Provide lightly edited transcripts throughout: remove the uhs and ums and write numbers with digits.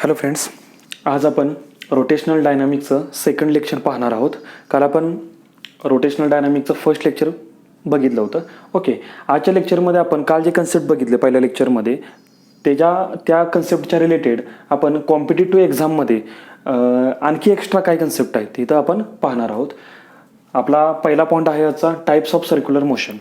Hello friends, आज आपण rotational डायनामिक्सचं second lecture पाहणार आहोत. काल आपण रोटेशनल डायनामिक्सचं फर्स्ट लेक्चर बघितलं होतं. ओके, आजच्या लेक्चरमध्ये आपण काल जे कन्सेप्ट बघितले पहिल्या लेक्चरमध्ये त्या कन्सेप्टच्या रिलेटेड आपण कॉम्पिटिटिव्ह एक्झाममध्ये आणखी एक्स्ट्रा काय कन्सेप्ट आहेत तिथं आपण पाहणार आहोत. आपला पहिला पॉईंट आहे याचा टाईप्स ऑफ सर्क्युलर मोशन.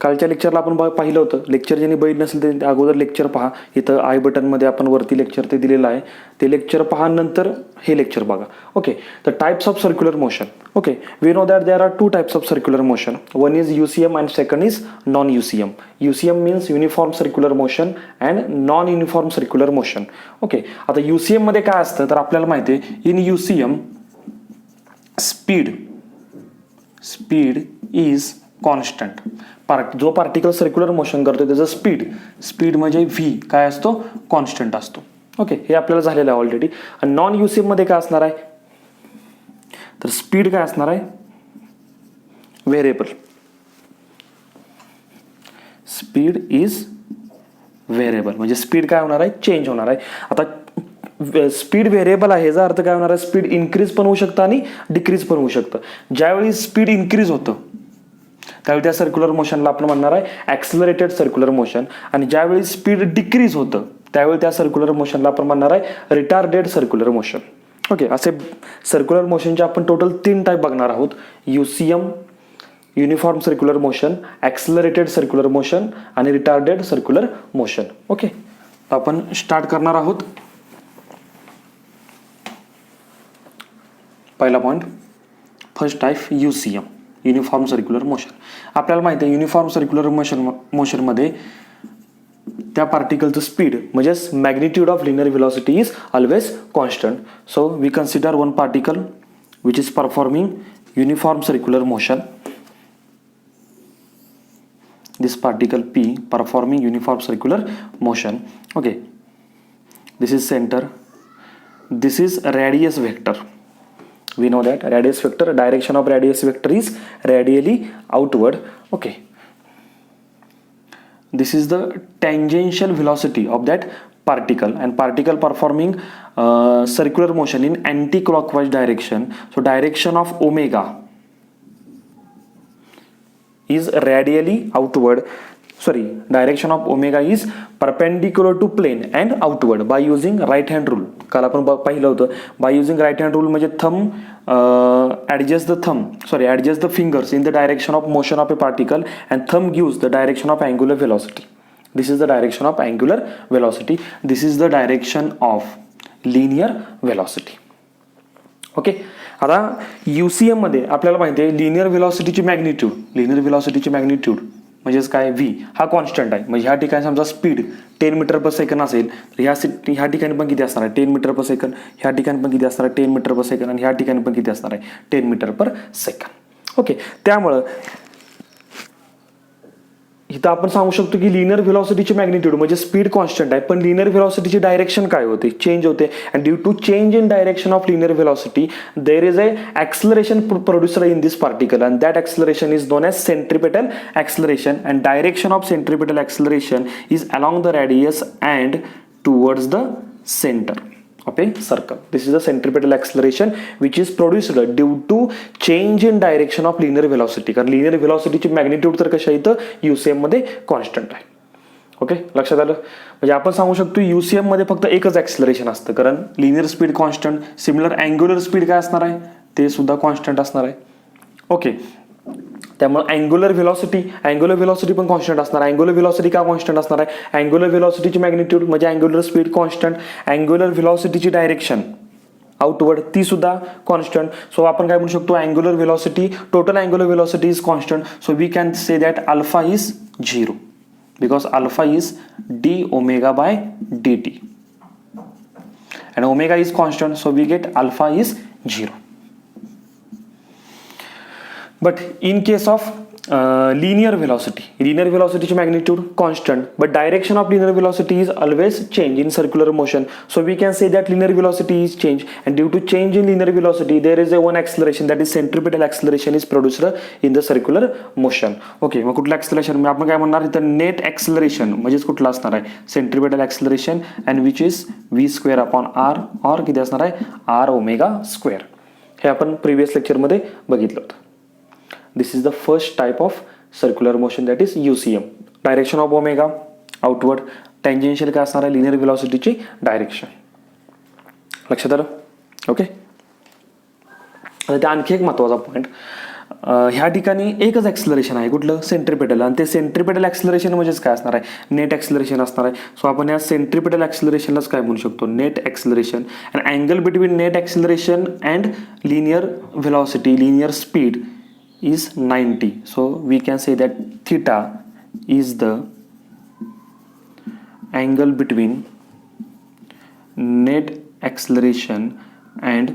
कालच्या लेक्चरला आपण पाहिलं होतं. लेक्चर ज्यांनी बघितलं नसेल ते अगोदर लेक्चर पहा. इथं आय बटनमध्ये आपण वरती लेक्चर ते दिलेलं आहे. ते लेक्चर पहा, नंतर हे लेक्चर बघा. ओके, तर types of circular motion. Okay, we know that there are two types of circular motion. One is UCM and second is non UCM. UCM means uniform circular motion and non uniform circular motion. Okay, आता UCM मध्ये काय असतं तर आपल्याला माहिती आहे, in UCM speed is constant. जो particle circular motion करतो त्याचं स्पीड म्हणजे व्ही काय असतो, कॉन्स्टंट असतो. ओके, हे आपल्याला झालेलं आहे ऑलरेडी. आणि नॉन UCM मध्ये काय असणार आहे तर स्पीड काय असणार आहे, व्हेरिएबल. स्पीड इज व्हेरिएबल म्हणजे स्पीड काय होणार आहे, चेंज होणार आहे. आता स्पीड व्हेरिएबल आहे याचा अर्थ काय होणार आहे, स्पीड इन्क्रीज पण होऊ शकतं आणि डिक्रीज पण होऊ शकतं. ज्यावेळी स्पीड इन्क्रीज होतं त्यावेळी त्या सर्क्युलर मोशनला आपण म्हणणार आहे ॲक्सिलरेटेड सर्क्युलर मोशन. आणि ज्यावेळी स्पीड डिक्रीज होतं त्यावेळी त्या सर्क्युलर मोशनला आपण म्हणणार आहे रिटार्डेड सर्क्युलर मोशन. ओके, असे सर्क्युलर मोशनचे आपण टोटल 3 टाईप बघणार आहोत. UCM, uniform circular motion, accelerated circular motion आणि रिटार्डेड सर्क्युलर मोशन. ओके, आपण स्टार्ट करणार आहोत. पहिला point, first type UCM, uniform circular motion. आपल्याला माहिती आहे युनिफॉर्म सर्क्युलर मोशनमध्ये त्या पार्टिकलचं स्पीड म्हणजेच magnitude of linear velocity is always constant. So we consider one particle which is performing uniform circular motion. This particle P performing uniform circular motion. Okay, this is center, this is radius vector. We know that radius vector, direction of radius vector is radially outward. Okay, this is the tangential velocity of that particle, and particle performing circular motion in anti-clockwise direction. So direction of omega is radially outward. Direction of omega is perpendicular to plane and outward by using right hand rule. काल आपण पाहिलं होतं, by using right hand rule म्हणजे adjust the fingers in the direction of motion of a particle and thumb gives the direction of angular velocity. This is the direction of angular velocity. This is the direction of linear velocity. Okay, आता UCM मध्ये आपल्याला माहिती आहे linear व्हेलॉसिटीची magnitude म्हणजेच काय, V हा constant आहे. म्हणजे ह्या ठिकाणी समजा स्पीड 10 मीटर पर सेकंड असेल तर ह्या ठिकाणी पण किती असणार आहे, 10 मीटर पर सेकंड. ह्या ठिकाणी पण किती असणार आहे, 10 मीटर पर सेकंड. आणि ह्या ठिकाणी पण किती असणार आहे, 10 मीटर पर सेकंड. ओके, त्यामुळं इथं आपण सांगू शकतो की लिनियर व्हेलॉसिटीची मॅग्निट्यूड म्हणजे स्पीड कॉन्स्टंट आहे, पण लिनियर व्हेलॉसिटीची डायरेक्शन काय होते, चेंज होते. And due to change in direction of linear velocity there is a acceleration produced in this particle, and that acceleration is known as centripetal acceleration. And direction of centripetal acceleration is along the radius and towards the center of a circle. This is the centripetal acceleration which is produced due to change in direction of linear velocity. कारण linear व्हेलॉसिटीची magnitude तर कशा इथं UCM मध्ये constant आहे. Okay, लक्षात आलं. म्हणजे आपण सांगू शकतो UCM मध्ये फक्त एकच ॲक्सिलरेशन असतं, कारण linear speed constant. Similar angular speed काय असणार आहे, ते सुद्धा कॉन्स्टंट असणार आहे. ओके, त्यामुळे अँग्युलर व्हेलॉसिटी पण कॉन्स्टंट असणार. अँग्युलर व्हेलॉसिटी का कॉन्स्टंट असणार आहे, अँग्युलर व्हेलॉसिटीची मॅग्निट्यूड म्हणजे अँग्युलर स्पीड कॉन्स्टंट. अँग्युलर व्हेलॉसिटीची डायरेक्शन आउटवर्ड ती सुद्धा कॉन्स्टंट. सो आपण काय म्हणू शकतो, angular velocity, total angular velocity is constant. So we can say that alpha is 0 because alpha is d omega by dt and omega is constant, so we get alpha is 0. But in case of linear velocity. Linear velocity ची magnitude constant, but direction of linear velocity is always change in circular motion. So we can say that linear velocity is change, and due to change in linear velocity, there is a one acceleration, that is centripetal acceleration is produced in the circular motion. Okay, मग कुठलं acceleration म्हणजे आपण काय म्हणणार इथं net acceleration म्हणजेच कुठलं असणार आहे centripetal acceleration, and which is v square upon r, or किती असणार आहे r omega square. हे आपण प्रिव्हियस लेक्चरमध्ये बघितलं होतं. This is the first type of circular motion, that is UCM. Direction of omega outward, tangential काय असणार आहे linear velocity ची डायरेक्शन. लक्षात आलं? ओके. आता ते आणखी एक महत्त्वाचा पॉईंट, ह्या ठिकाणी एकच ॲक्सिलरेशन आहे कुठलं सेंट्रिपेटल, आणि ते सेंट्रिपेटल ॲक्सिलरेशन म्हणजेच काय असणार आहे नेट ॲक्सिलरेशन असणार आहे. सो आपण या सेंट्रिपेटल ॲक्सिलरेशनलाच काय म्हणू शकतो net acceleration. And angle between net acceleration and linear velocity, linear speed is 90. So we can say that theta is the angle between net acceleration and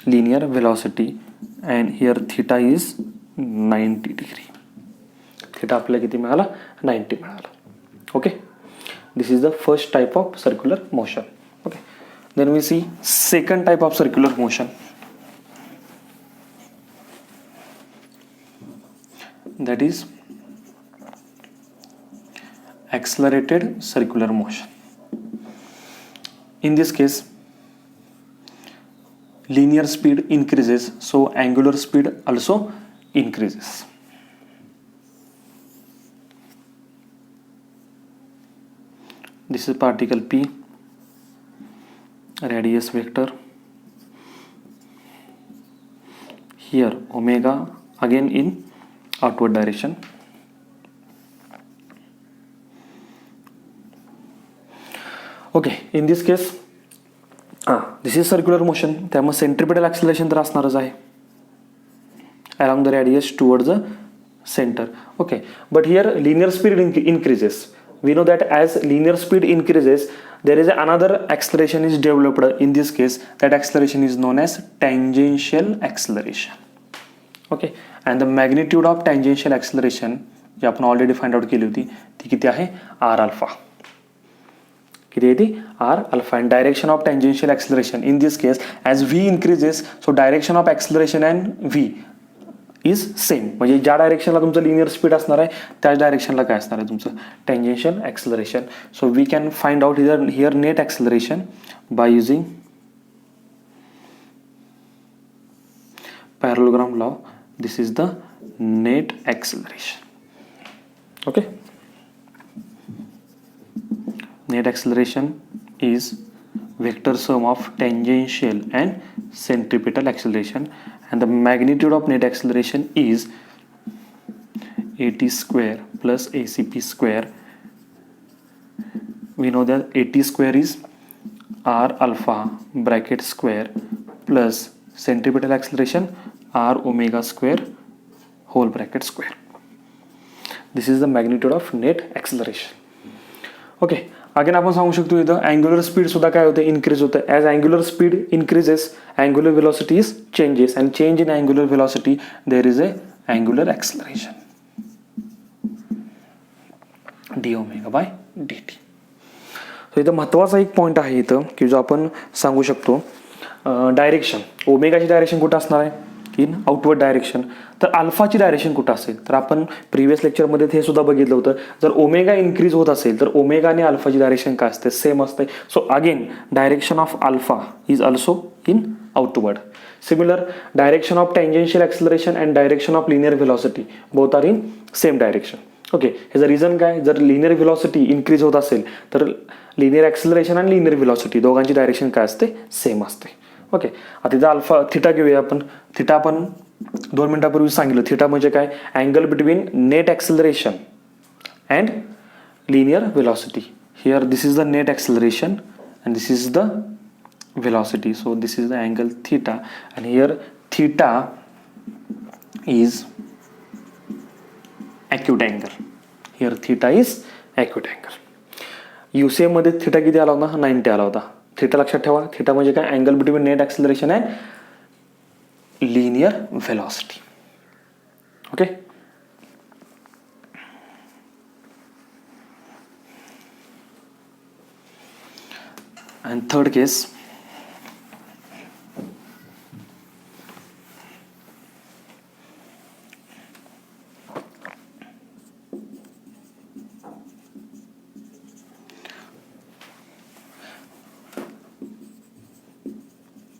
linear velocity, and here theta is 90 degree. Theta आपल्याला किती मिळाला 90 मिळाला. Okay, this is the first type of circular motion. Okay, then we see second type of circular motion, that is accelerated circular motion. In this case, linear speed increases, so angular speed also increases. This is particle P, radius vector. Here omega again in outward direction. Okay, in this case this is circular motion, त्यामुळे centripetal acceleration तर असणारच आहे along the radius towards the center. Okay, but here linear speed increases. We know that as linear speed increases, there is another acceleration is developed. In this case, that acceleration is known as tangential acceleration. Okay, and the magnitude of tangential acceleration जी आपण already find out केली होती ती किती आहे R alpha. किती आहे ती R alpha. And direction of tangential acceleration in this case as V increases, so direction of acceleration and V is same. म्हणजे ज्या डायरेक्शनला तुमचं लिनियर स्पीड असणार आहे त्याच डायरेक्शनला काय असणार आहे तुमचं tangential acceleration. So we can find out here net acceleration by using parallelogram law. This is the net acceleration. Okay, net acceleration is vector sum of tangential and centripetal acceleration, and the magnitude of net acceleration is AT square plus ACP square. We know that AT square is R alpha bracket square plus centripetal acceleration r omega square whole bracket square. This is the magnitude of net acceleration. Okay, again आपण सांगू शकतो इथं angular speed सुद्धा काय होते increase होतं. As angular speed increases angular velocity is changes, and change in angular velocity there is a angular acceleration D omega by D T. So इथं महत्त्वाचा एक पॉईंट आहे इथं की जो आपण सांगू शकतो डायरेक्शन. ओमेगाची डायरेक्शन कुठं असणार आहे इन आउटवर्ड डायरेक्शन. तर अल्फाची डायरेक्शन कुठं असेल तर आपण प्रिव्हियस लेक्चरमध्ये हे सुद्धा बघितलं होतं. जर ओमेगा इन्क्रीज होत असेल तर ओमेगा आणि अल्फाची डायरेक्शन काय असते सेम असते. So again direction of alpha is also in outward. Similar direction of tangential acceleration and direction of linear velocity both are in same direction. Okay, ह्याचं रिझन काय, जर लिनियर व्हेलॉसिटी इन्क्रीज होत असेल तर linear acceleration आणि linear velocity दोघांची direction काय असते सेम असते. ओके, आता इथं अल्फा थिटा घेऊया आपण. थिटा आपण 2 मिनिटापूर्वी सांगितलं. थिटा म्हणजे काय angle between net acceleration and linear velocity. Here this is the net acceleration and this is the velocity. So this is the angle theta, and here theta is acute angle. Here theta is acute angle. UCM मध्ये theta किती आला होता 90 आला होता. theta लक्षात ठेवा. theta म्हणजे काय angle between net acceleration and linear velocity. Okay, And third case,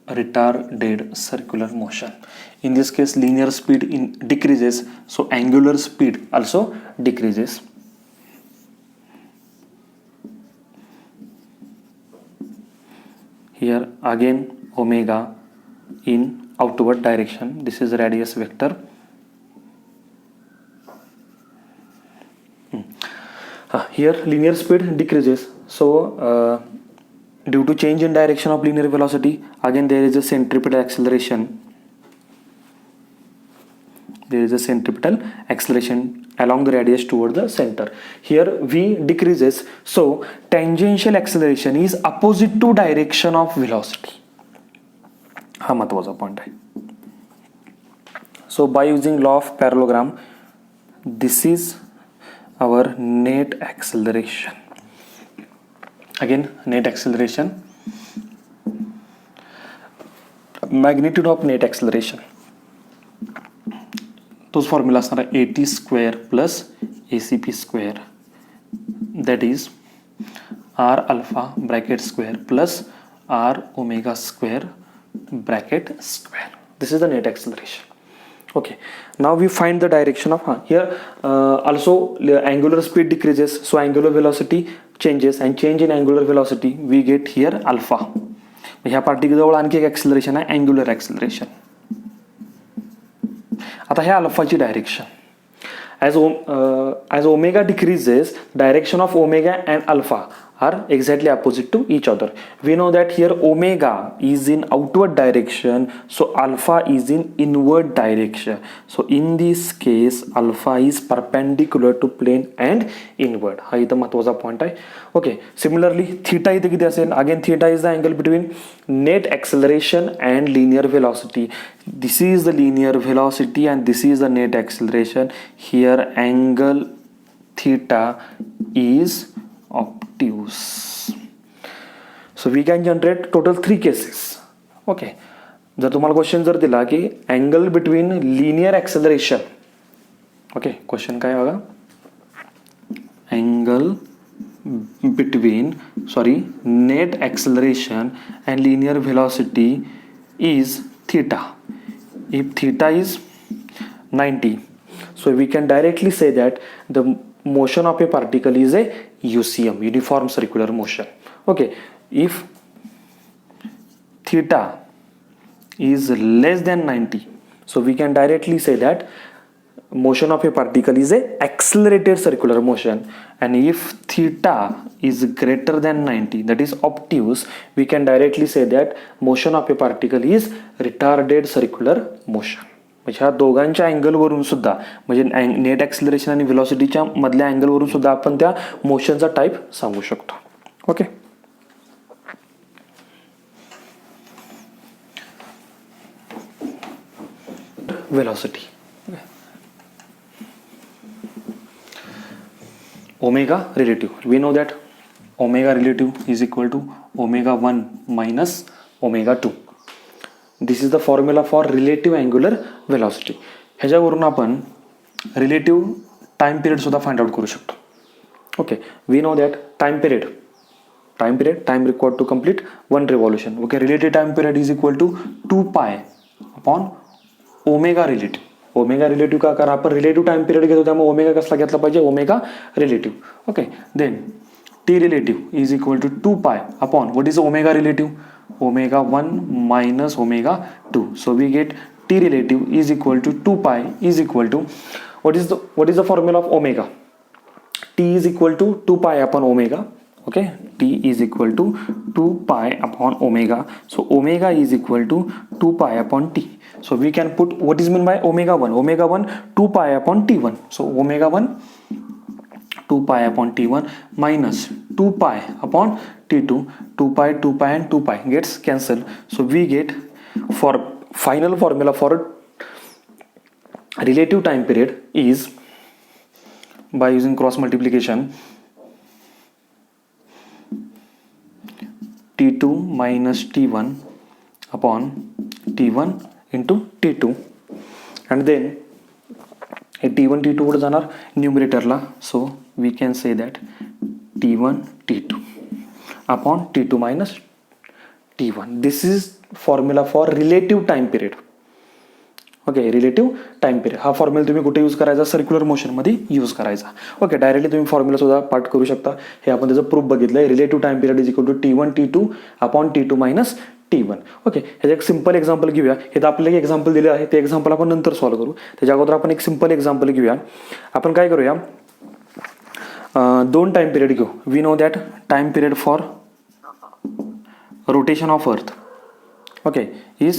retarded circular motion. In this case, linear speed decreases, so angular speed also decreases. Here again omega in outward direction. This is radius vector. Here linear speed decreases, so due to change in direction of linear velocity, again there is a centripetal acceleration. There is a centripetal acceleration along the radius toward the center. Here v decreases, so tangential acceleration is opposite to direction of velocity. हा महत्वाचा point आहे. So by using law of parallelogram, this is our net acceleration. Again net acceleration, magnitude of net acceleration, तोच formula असणार आहे AT square plus ACP square, that is R alpha bracket square plus R omega square bracket square. This is the net acceleration. Okay, now we find the direction of here also angular speed decreases, so angular velocity changes, and change in angular velocity we get here alpha. ह्या particle जवळ आणखी एक acceleration आहे, angular acceleration. आता ह्या अल्फाची direction as omega decreases, direction of omega and alpha are exactly opposite to each other. We know that here omega is in outward direction, so alpha is in inward direction. So in this case alpha is perpendicular to plane and inward. हा इथं महत्त्वाचा point आहे. Okay, similarly theta इथे किती असेल? Again theta is the angle between net acceleration and linear velocity. This is the linear velocity and this is the net acceleration. Here angle theta is obtuse. So we can generate total 3 cases. Okay, जर तुम्हाला question जर दिला की angle between linear acceleration, okay question काय बघा, angle between net acceleration and linear velocity is theta. If theta is 90, so we can directly say that the motion of a particle is a UCM, uniform circular motion. Okay, if theta is less than 90, so we can directly say that motion of a particle is a accelerated circular motion, and if theta is greater than 90, that is obtuse, we can directly say that motion of a particle is retarded circular motion. म्हणजे ह्या दोघांच्या अँगलवरून सुद्धा, म्हणजे net acceleration आणि व्हेलॉसिटीच्या मधल्या अँगलवरून सुद्धा आपण त्या मोशनचा टाईप सांगू शकतो. Okay, velocity omega relative. We know that omega relative is equal to omega 1 minus omega 2. This is the formula for relative angular velocity. ह्याच्यावरून आपण relative time period सुद्धा फाइंड आउट करू शकतो. Okay, we know that time period required to complete one revolution. Okay, relative time period is equal to 2 pi upon omega relative. Omega relative का, कारण आपण relative time period घेतो त्यामुळे omega कसला घेतला पाहिजे, omega relative. Okay, then T relative is equal to 2 pi upon what is omega relative, omega 1 minus omega 2. So we get T relative is equal to 2 pi is equal to what is the formula of omega. T is equal to 2 pi upon omega. Okay, t is equal to 2 pi upon omega. So omega is equal to 2 pi upon t. So we can put what is meant by omega 1. Omega 1 2 pi upon t1. So omega 1 2 pi upon t1 minus 2 pi upon t2. 2 pi and 2 pi gets cancelled. So we get for final formula for relative time period is by using cross multiplication T2 minus T1 upon T1 into T2 and then हे T1 T2 कुठे जाणार न्यूमरेटरला, so we can say that T1 T2 upon T2 minus T1. This is formula for relative time period. Okay, relative time period हा formula तुम्ही कुठे use करायचा, circular मोशनमध्ये use करायचा. ओके, डायरेक्टली तुम्ही फॉर्म्युला सुद्धा पाठ करू शकता. हे आपण त्याचं प्रूफ बघितलंय. Relative time period is equal to T1 T2 upon T2 minus T1. Okay, ह्याचं एक सिंपल एक्झाम्पल घेऊया. हे तर आपल्याला एक एक्झाम्पल दिलं आहे, ते एक्झाम्पल आपण नंतर सॉल्व्ह करू. त्याच्या अगोदर आपण एक सिंपल एक्झाम्पल घेऊया. आपण काय करूया, दोन टाइम पिरियड घेऊ. We know that time period for rotation of earth is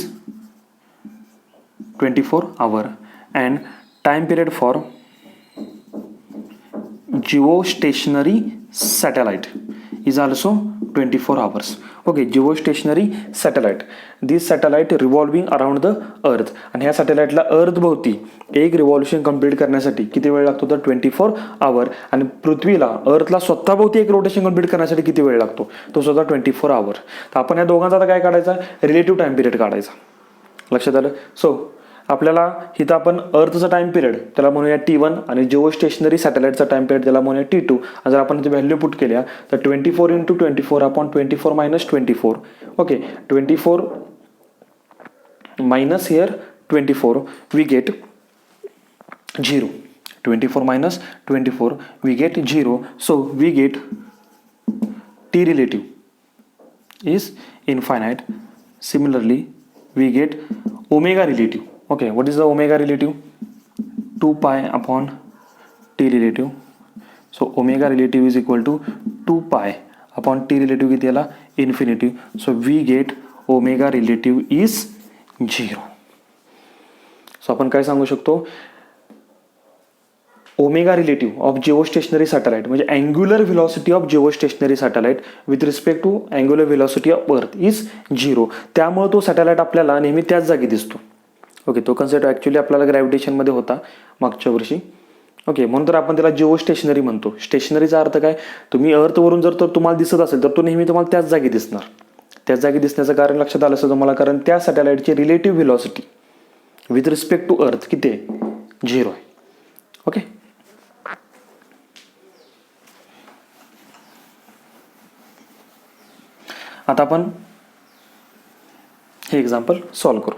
24 hour and time period for geostationary satellite is also 24 hours. Okay, geostationary satellite, this satellite revolving around the earth आणि ह्या सॅटेलाइटला अर्थ भोवती एक revolution complete करण्यासाठी किती वेळ लागतो तर 24 आवर. आणि पृथ्वीला अर्थला स्वतः भोवती एक रोटेशन कंप्लीट करण्यासाठी किती वेळ लागतो तो सुद्धा 24 आवर. तर आपण या दोघांचा आता काय काढायचा, रिलेटिव्ह टाइम पिरियड काढायचा. लक्षात आलं. सो आपल्याला इथं आपण अर्थचा टाइम पिरियड त्याला म्हणूया T1 आणि जिओ स्टेशनरी सॅटेलाइटचा टाइम पिरियड त्याला म्हणूया T2. आणि जर आपण इथे व्हॅल्यू पुट केल्या तर 24 into 24 upon 24 minus 24. Okay, 24 minus here 24 we get 0. 24 minus 24 we get 0. So we get T relative is infinite. Similarly we get omega relative. Okay, what is the omega relative? 2 pi upon T relative. So omega relative is equal to 2 pi upon T relative किती आला infinity. So we get omega relative is 0. So आपण काय सांगू शकतो, omega relative of geostationary satellite म्हणजे angular velocity of geostationary satellite with respect to angular velocity of Earth is 0. त्यामुळे तो satellite आपल्याला नेहमी त्याच जागी दिसतो. ओके, तो कन्सेप्ट ॲक्च्युली आपल्याला ग्रॅव्हिटेशनमध्ये होता मागच्या वर्षी. ओके, म्हणून तर आपण त्याला जिओ स्टेशनरी म्हणतो. स्टेशनरीचा अर्थ काय, तुम्ही अर्थवरून जर तर तुम्हाला दिसत असेल तर तो नेहमी तुम्हाला त्याच जागी दिसणार. त्याच जागी दिसण्याचं कारण लक्षात आलं असेल तुम्हाला, कारण त्या सॅटेलाइटची relative velocity with respect to Earth किती आहे 0 आहे. ओके, आता आपण हे एक्झाम्पल सॉल्व्ह करू.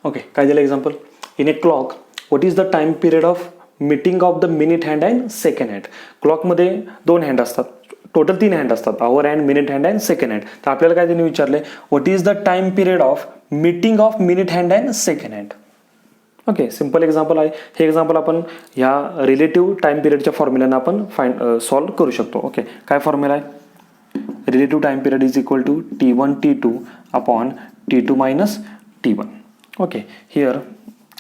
ओके, काय दिलं example, in a clock what is the time period of meeting of the minute hand and second hand. क्लॉकमध्ये 2 हँड असतात, टोटल 3 हँड असतात, hour hand, minute hand and second hand. तर आपल्याला काय त्यांनी विचारले, what is the time period of meeting of minute hand and second hand. Okay, simple example आहे हे. एक्झाम्पल आपण ह्या रिलेटिव्ह टाइम पिरियडच्या फॉर्म्युल्यानं आपण सॉल्व्ह करू शकतो. ओके, काय फॉर्म्युला आहे, relative time period is equal to T1 T2 upon T2 minus T1. Okay, here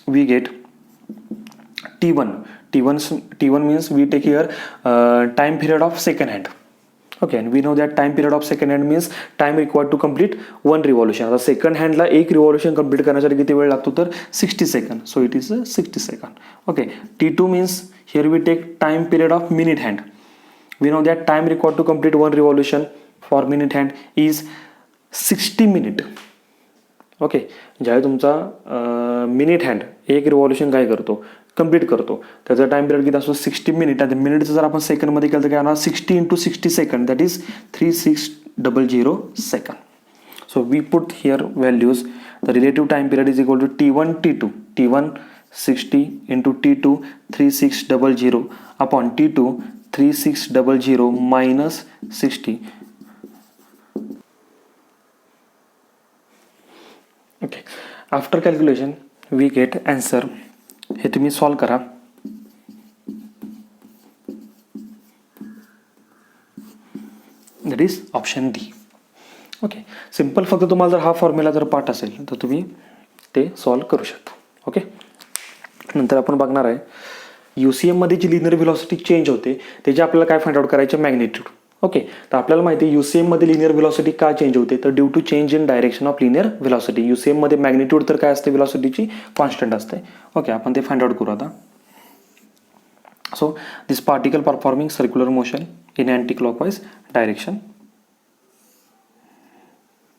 we get T1 means we take here time period of second hand. Okay, and we know that time period of second hand means time required to complete one revolution. आता second हँडला एक revolution complete करण्यासाठी किती वेळ लागतो तर 60 second. So it is 60 second. Okay, T2 means here we take time period of minute hand. We know that time required to complete one revolution for minute hand is 60 minute. Okay, ज्यावेळी तुमचा minute hand एक revolution काय करतो complete करतो त्याचा time period किती असतो 60 minute. आणि मिनिटचं जर आपण सेकंडमध्ये केलं तर काय होणार 60 into 60 second that is 3600 second. So we put here values. The relative time period is equal to T1 T2. T1 60 into T2 3600 upon T2 3600 minus 60. Okay, after calculation we get answer. हे तुम्ही solve करा. That is option D. Okay, simple. फक्त तुम्हाला जर हा formula जर पाठ असेल तर तुम्ही ते सॉल्व करू शकता. ओके, नंतर आपण बघणार आहे UCM मध्ये जी लिनियर व्हेलॉसिटी चेंज होते त्याची आपल्याला काय फाइंड आउट करायचे मॅग्निट्यूड. ओके, तर आपल्याला माहिती आहे UCM मध्ये लिनियर व्हेलॉसिटी का चेंज होते तर due to change in direction of linear velocity. UCM मध्ये मॅग्निट्यूड तर काय असते व्हेलॉसिटीची कॉन्स्टंट असते. ओके, आपण ते फाइंड आउट करू आता. So this particle performing circular motion in anti-clockwise direction.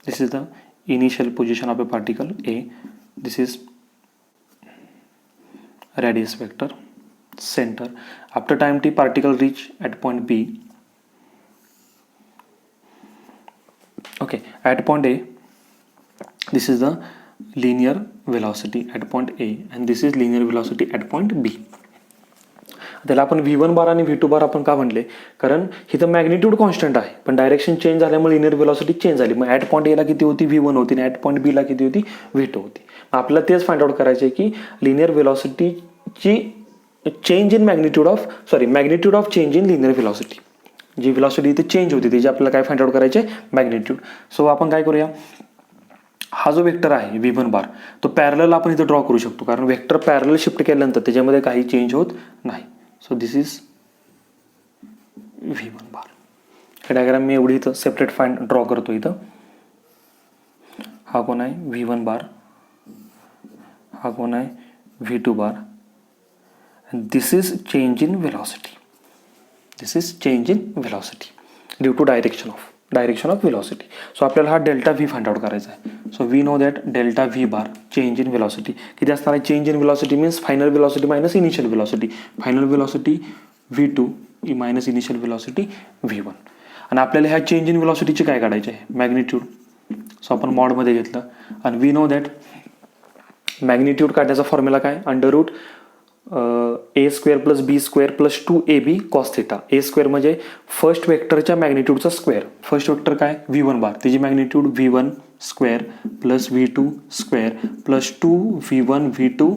This is the initial position of a particle A. This is radius vector, center. After time t, particle reach at point B. Okay, at point A, this is the linear velocity at point A and this is linear velocity at point B. त्याला आपण V1 बार आणि V2 बार आपण का म्हणले, कारण इथं magnitude constant आहे पण डायरेक्शन चेंज झाल्यामुळे लिनियर वेलोसिटी चेंज झाली. मग ॲट पॉईंट एला किती होती V1 होती आणि ॲट पॉईंट बीला किती होती V2 होती. मग आपल्याला तेच फाइंड आउट करायचे की लिनियर वेलोसिटीची change in magnitude of change in linear velocity, जी वेलोसिटी इथे चेंज होती त्याची आपल्याला काय फाइंड आउट करायचे, मॅग्निट्यूड. सो आपण काय करूया, हा जो वेक्टर आहे V1 बार तो पॅरलल आपण इथे ड्रॉ करू शकतो कारण वेक्टर पॅरलल शिफ्ट केल्यानंतर त्याच्यामध्ये काही चेंज होत नाही. सो दिस इज V1 बार. हे डायग्राम मी एवढी इथं सेपरेट फाइंड ड्रॉ करतो. इथं हा कोण आहे V1 बार, हा कोण आहे V2 bar. This is change in velocity, this is change in velocity due to direction of velocity. So आपल्याला हा डेल्टा V फाइंड आउट करायचा आहे. So we know that delta V bar change in velocity किती असणार आहे, change in velocity means final velocity minus initial velocity, final velocity V2 minus initial velocity V1. आणि आपल्याला ह्या चेंज इन वेलोसिटीचे काय काढायचे आहे, मॅग्निट्यूड. सो आपण मॉडमध्ये घेतलं आणि वी नो दॅट मॅग्निट्यूड काढण्याचा फॉर्म्युला काय, under root a square plus B square plus 2ab cos theta. A square म्हणजे फर्स्ट वेक्टरच्या मॅग्निट्यूडचा स्क्वेअर. फर्स्ट वेक्टर काय V1 बार, त्याची magnitude V1 square plus V2 square plus 2v1 V2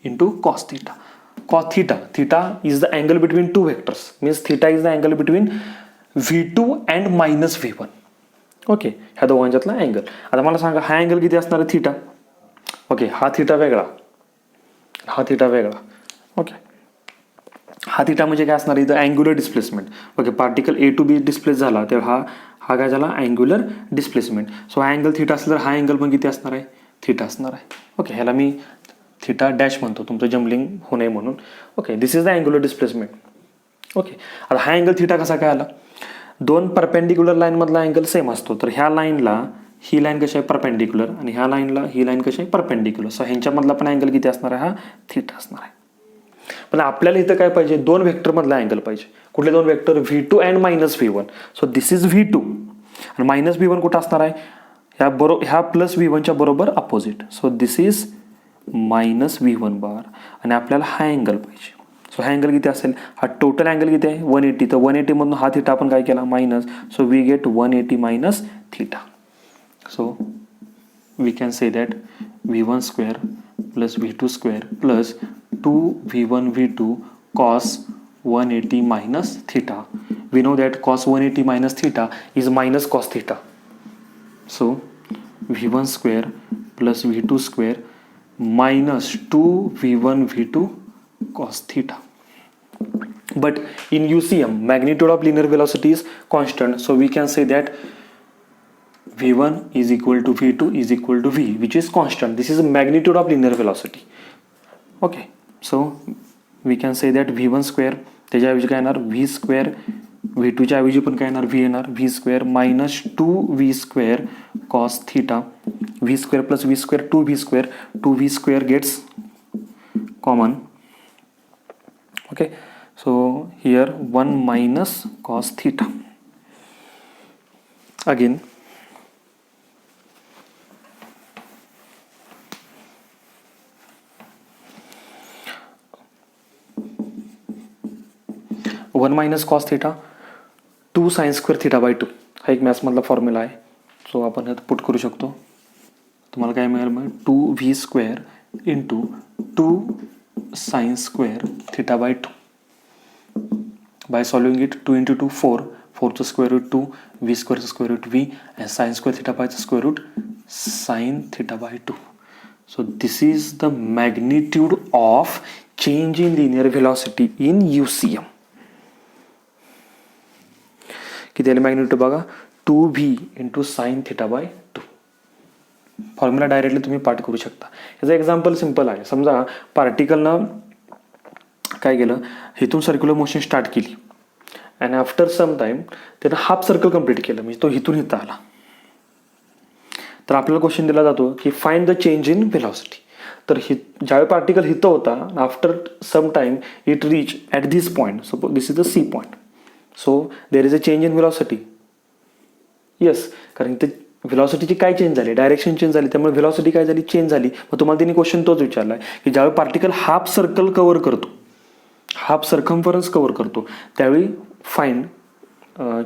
into cos theta. Cos theta is the angle between two vectors, means theta is the angle between V2 and minus V1. Okay, ह्या दोघांच्यातला angle. आता मला सांगा हा angle किती असणार आहे, theta. Okay, हा थिटा वेगळा, हा थिटा वेगळा. ओके, हा थिटा म्हणजे काय असणार इथं, angular displacement. Okay, particle A to B displace झाला तर हा काय झाला, अँग्युलर डिस्प्लेसमेंट. सो हा अँगल थिटा असला तर हा अँगल पण किती असणार आहे, थिटा असणार आहे. ओके, ह्याला मी थिटा डॅश म्हणतो तुमचं जम्बलिंग होऊ नये म्हणून. Okay, this is the angular displacement. Okay, आता हा अँगल थिटा कसा काय आला, दोन परपेंडिक्युलर लाईन मधला अँगल सेम असतो. तर ह्या लाईनला ही लाईन कशी आहे परपेंडिक्युलर आणि ह्या लाईनला ही लाईन कशी आहे परपेंडिक्युलर. सो ह्यांच्यामधला पण अँगल किती असणार आहे, हा थिटा असणार आहे. पण आपल्याला इथं काय पाहिजे, दोन वेक्टर मधला अँगल पाहिजे. कुठले दोन vector, V2 and minus V1. So this is V2 आणि मायनस V1 कुठं असणार आहे, ह्या प्लस V1च्या बरोबर opposite. So this is minus V1 बार आणि आपल्याला हा अँगल पाहिजे. सो हा अँगल किती असेल, हा टोटल अँगल किती आहे 180. तर 180 मधून हा थिटा आपण काय केला minus. So we get 180 minus theta. So we can say that V1 square plus V2 square plus 2v1 v2 cos 180 minus theta. We know that cos 180 minus theta is minus cos theta. So v1 square plus v2 square minus 2v1 v2 cos theta. But in UCM, magnitude of linear velocity is constant. So we can say that v1 is equal to v2 is equal to v, which is constant. This is the magnitude of linear velocity. Okay. So we can say that V1 square त्याच्याऐवजी काय येणार V square, V2च्या ऐवजी पण काय येणार V येणार, V square minus 2v square cos theta. V square plus V square 2v square, 2v square gets common. Okay, so here 1 minus cos theta. Again one minus cos theta 2 sine square theta by 2 हा एक मॅथ्समधला formula आहे. So आपण ह्यात put करू शकतो. तुम्हाला काय मिळेल मग 2v square into 2 sine square theta by 2. By solving it 2 into 2 4, 4चं स्क्वेअर रूट 2, v स्क्वेअरचं square root v and sine square theta बायचं square root sine theta by 2. So this is the magnitude of change in linear velocity in UCM. किती आले magnitude बघा, 2v into sine theta by 2. Formula directly तुम्ही पाठ करू शकता. याचं example simple आहे. समजा पार्टिकलनं काय केलं, इथून सर्क्युलर मोशन स्टार्ट केली अँड आफ्टर सम टाईम त्यानं हाफ सर्कल कंप्लीट केलं, म्हणजे तो इथून इथं आला. तर आपल्याला क्वेश्चन दिला जातो की find the change in velocity. तर ज्यावेळी पार्टिकल हिथं होता, after some time it reach at this point, suppose this is the C point, so there is a change in velocity. Yes, कारण ते व्हेलॉसिटीची काय चेंज झाली, डायरेक्शन चेंज झाली, त्यामुळे व्हेलॉसिटी काय झाली, चेंज झाली. मग तुम्हाला त्यांनी क्वेश्चन तोच विचारला आहे की ज्यावेळी पार्टिकल हाफ सर्कल कव्हर करतो, हाफ सर्कम्फरन्स कव्हर करतो, त्यावेळी find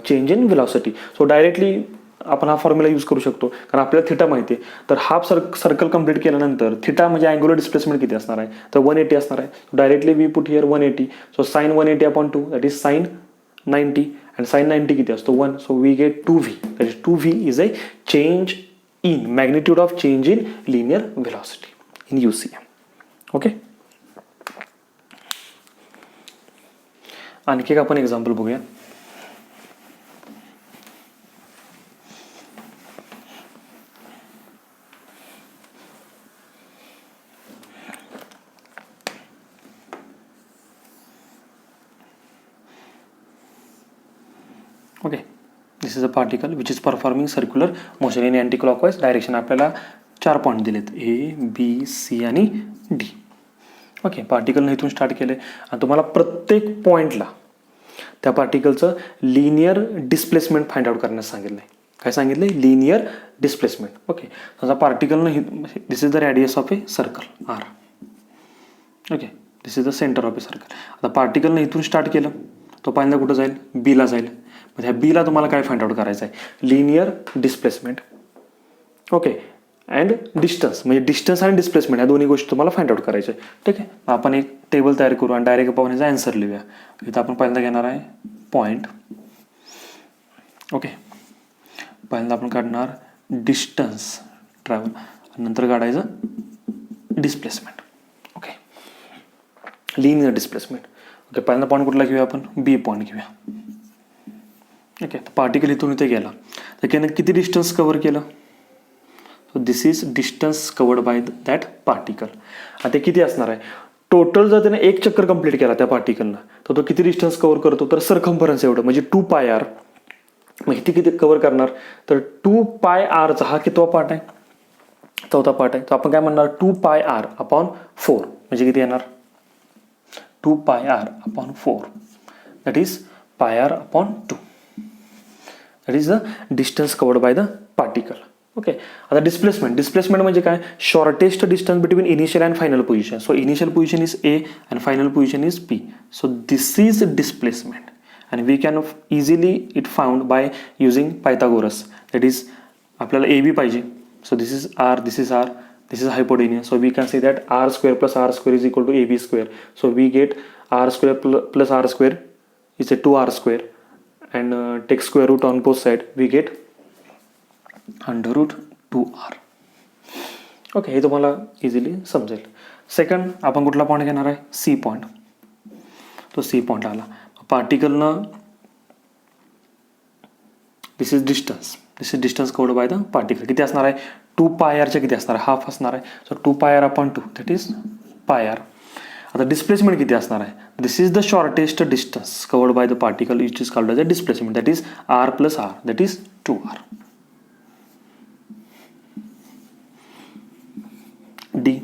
change in velocity. So directly आपण हा फॉर्म्युला यूज करू शकतो, कारण आपल्याला थिटा माहिती आहे. तर हाफ सर्कल कंप्लीट केल्यानंतर थिटा म्हणजे अँग्युलर डिस्प्लेसमेंट किती असणार आहे, तर 180 असणार आहे. Directly we put here 180. So sine 180 upon 2 that is sine 90, and sine 90 किती असतो 1. So we get 2v, that is 2v is a change in magnitude of change in linear velocity in UCM. Okay, आणखी एक आपण example बघूया. Okay, this is a particle which is performing circular motion in anti clockwise direction. आपल्याला 4 point दिलेत, A, B, C आणि D. Okay, पार्टिकलनं इथून start केले आणि तुम्हाला प्रत्येक पॉईंटला त्या पार्टिकलचं लिनियर डिस्प्लेसमेंट फाइंड आउट करण्यास सांगितलं आहे. काय सांगितलं आहे, लिनियर डिस्प्लेसमेंट. ओके, समजा पार्टिकलनं this is the radius of a circle R. Okay, this is the centre of a circle. आता पार्टिकलनं इथून स्टार्ट केलं, तो पहिल्यांदा कुठं जाईल, बीला जाईल. मग ह्या बीला तुम्हाला काय फाइंड आउट करायचं आहे, linear displacement. Okay, and distance, म्हणजे डिस्टन्स आणि डिस्प्लेसमेंट या दोन्ही गोष्टी तुम्हाला फाइंड आउट करायच्या आहे. ठीक आहे, आपण एक टेबल तयार करू आणि डायरेक्ट पाहून याचा आन्सर लिहूया. इथं आपण पहिल्यांदा घेणार आहे पॉईंट. ओके, पहिल्यांदा आपण काढणार डिस्टन्स ट्रॅव्हल आणि नंतर काढायचं displacement. Okay, linear displacement. Okay, पहिल्यांदा पॉईंट कुठला घेऊया आपण, बी पॉईंट घेऊया. ओके, पार्टिकल इथून इथे गेला, तर त्यानं किती डिस्टन्स कव्हर केलं, so this is distance covered bye that particle. आता किती असणार आहे टोटल, जर त्याने एक चक्कर कंप्लीट केला त्या पार्टिकलनं, तर तो किती डिस्टन्स कव्हर करतो, तर सरकम्फरन्स एवढं, म्हणजे 2πr. मग इथे किती कव्हर करणार, तर 2πrचा हा कितवा पार्ट आहे, चौथा पार्ट आहे. तर आपण काय म्हणणार 2πr अपॉन 4, म्हणजे किती येणार 2πr upon 4, that is πr upon 2. That is the distance covered by the particle. Okay, आता डिस्प्लेसमेंट म्हणजे काय, shortest distance between initial and final position. So initial position is A and final position is P. So this is displacement and we can easily it found by using Pythagoras. That is आपल्याला AB पाहिजे. So this is R, this is R, this is hypotenuse. So we can say that R square plus R square is equal to AB square. So we get R square plus R square is a 2R square. And take square root on both side, we get under root 2R. Okay, हे तुम्हाला easily समजेल. Second आपण कुठला point घेणार आहे, C point. तो C point आला, पार्टिकलनं this is distance covered by the particle. किती असणार आहे, 2πrच्या किती असणार आहे, हाफ असणार आहे. So 2πr upon 2 that is πr. आता डिस्प्लेसमेंट किती असणार आहे, this is the shortest distance covered by the particle which is called as a displacement. That is R plus R, that is 2R. D.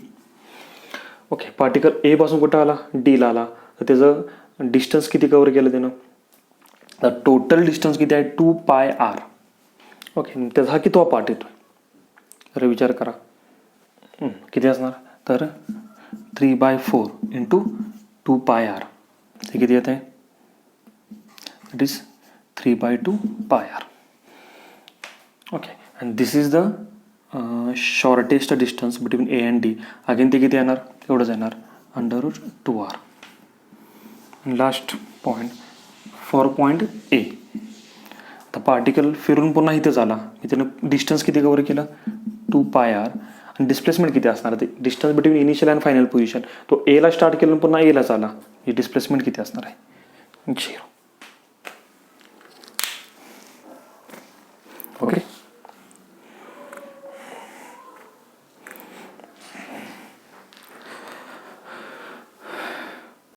Okay, particle A पासून कुठं आला, D ला आला, तर त्याचं डिस्टन्स किती कव्हर केलं त्यानं, तर टोटल डिस्टन्स किती आहे 2πr. ओके, त्याचा हा कितवा पार्ट येतोय, तर विचार करा किती असणार, तर 3/4 इंटू 2πr. हे किती येत आहे, it is 3/2πr. Okay, and this is the shortest distance between A and D. अगेन ते किती येणार, एवढंच येणार under root 2R. Last point for point A. आता पार्टिकल फिरून पुन्हा इथेच आला, त्यानं डिस्टन्स किती कव्हर केलं 2πr. आणि डिस्प्लेसमेंट किती असणार, ते distance between initial and final position. तो A ला स्टार्ट केलं पुन्हा A लाच आला, ही डिस्प्लेसमेंट किती असणार आहे 0.